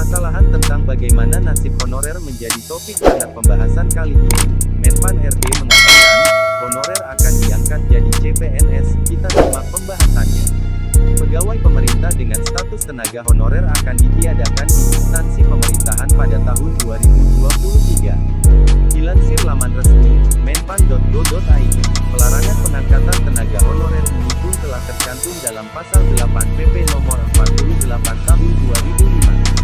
Permasalahan tentang bagaimana nasib honorer menjadi topik hangat pembahasan kali ini. Menpan RB mengatakan, honorer akan diangkat jadi CPNS, kita simak pembahasannya. Pegawai pemerintah dengan status tenaga honorer akan ditiadakan di instansi pemerintahan pada tahun 2023. Dilansir laman resmi, menpan.go.id, pelarangan pengangkatan tenaga honorer ini pun telah tercantum dalam pasal 8 PP nomor 48 tahun 2005.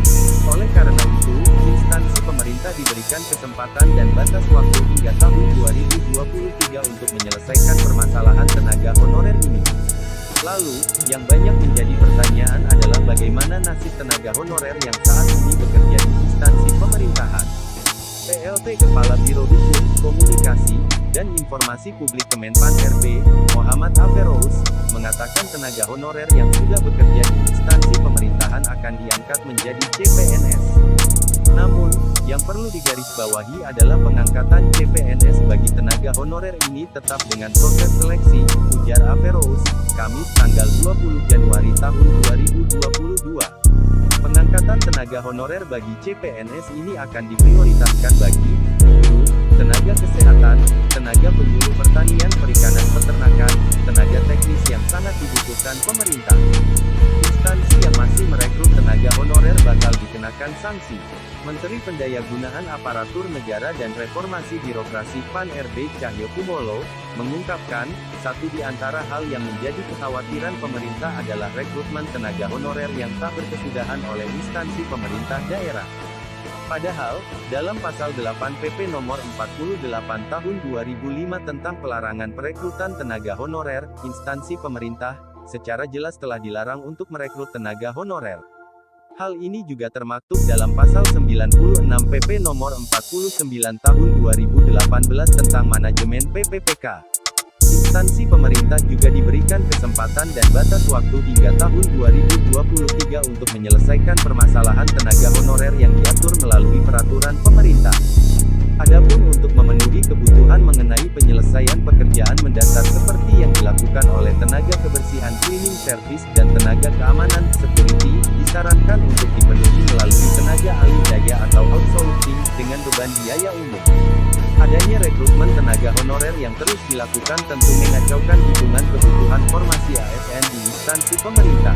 Oleh karena itu, instansi pemerintah diberikan kesempatan dan batas waktu hingga tahun 2023 untuk menyelesaikan permasalahan tenaga honorer ini. Lalu, yang banyak menjadi pertanyaan adalah bagaimana nasib tenaga honorer yang saat ini bekerja di instansi pemerintahan. PLT Kepala Biro Hukum, Komunikasi, dan Informasi Publik Kemenpan RB, Muhammad Aferous, mengatakan tenaga honorer yang sudah bekerja di instansi pemerintahan akan diangkat menjadi CPNS. Namun, yang perlu digarisbawahi adalah pengangkatan CPNS bagi tenaga honorer ini tetap dengan proses seleksi, ujar Aferous, Kamis tanggal 20 Januari tahun 2022. Pengangkatan tenaga honorer bagi CPNS ini akan diprioritaskan bagi guru, tenaga kesehatan, tenaga penyuluh pertanian perikanan peternakan, tenaga teknis yang sangat dibutuhkan pemerintah. Instansi yang masih merekrut tenaga honorer bakal dikenakan sanksi. Menteri Pendayagunaan Aparatur Negara dan Reformasi Birokrasi PAN RB Cahyokumolo, mengungkapkan, satu di antara hal yang menjadi kekhawatiran pemerintah adalah rekrutmen tenaga honorer yang tak berkesudahan oleh instansi pemerintah daerah. Padahal, dalam pasal 8 PP nomor 48 tahun 2005 tentang pelarangan perekrutan tenaga honorer, instansi pemerintah, secara jelas telah dilarang untuk merekrut tenaga honorer. Hal ini juga termaktub dalam pasal 96 PP nomor 49 tahun 2018 tentang manajemen PPPK. Instansi pemerintah juga diberikan kesempatan dan batas waktu hingga tahun 2023 untuk menyelesaikan permasalahan tenaga honorer yang diatur melalui peraturan pemerintah. Adapun untuk memenuhi kebutuhan mengenai penyelesaian pekerjaan mendasar seperti yang dilakukan oleh tenaga kebersihan cleaning service dan tenaga keamanan security, disarankan untuk dipenuhi melalui tenaga alih daya atau outsourcing, dengan beban biaya umum. Adanya rekrutmen tenaga honorer yang terus dilakukan tentu mengacaukan hitungan kebutuhan formasi ASN di instansi pemerintah.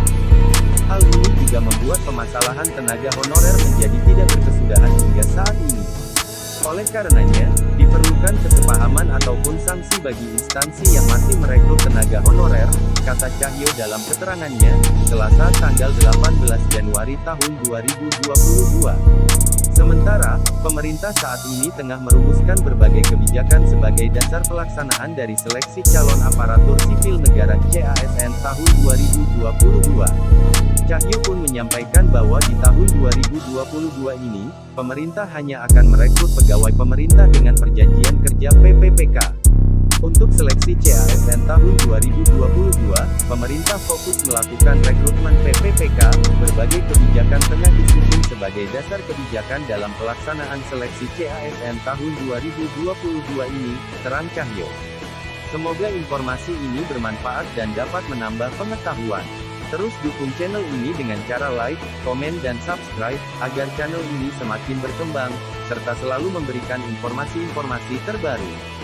Hal ini juga membuat permasalahan tenaga honorer menjadi tidak berkesudahan hingga saat ini. Oleh karenanya, diperlukan kesepahaman ataupun sanksi bagi instansi yang masih merekrut tenaga honorer, kata Cahyo dalam keterangannya, Selasa tanggal 18 Januari tahun 2022. Sementara, pemerintah saat ini tengah merumuskan berbagai kebijakan sebagai dasar pelaksanaan dari seleksi calon aparatur sipil negara CASN tahun 2022. Cahyo pun menyampaikan bahwa di tahun 2022 ini, pemerintah hanya akan merekrut pegawai pemerintah dengan perjanjian kerja PPPK. Untuk seleksi CASN tahun 2022, pemerintah fokus melakukan rekrutmen PPPK, berbagai kebijakan tengah disusun sebagai dasar kebijakan dalam pelaksanaan seleksi CASN tahun 2022 ini, terang Cahyo. Semoga informasi ini bermanfaat dan dapat menambah pengetahuan. Terus dukung channel ini dengan cara like, komen dan subscribe, agar channel ini semakin berkembang, serta selalu memberikan informasi-informasi terbaru.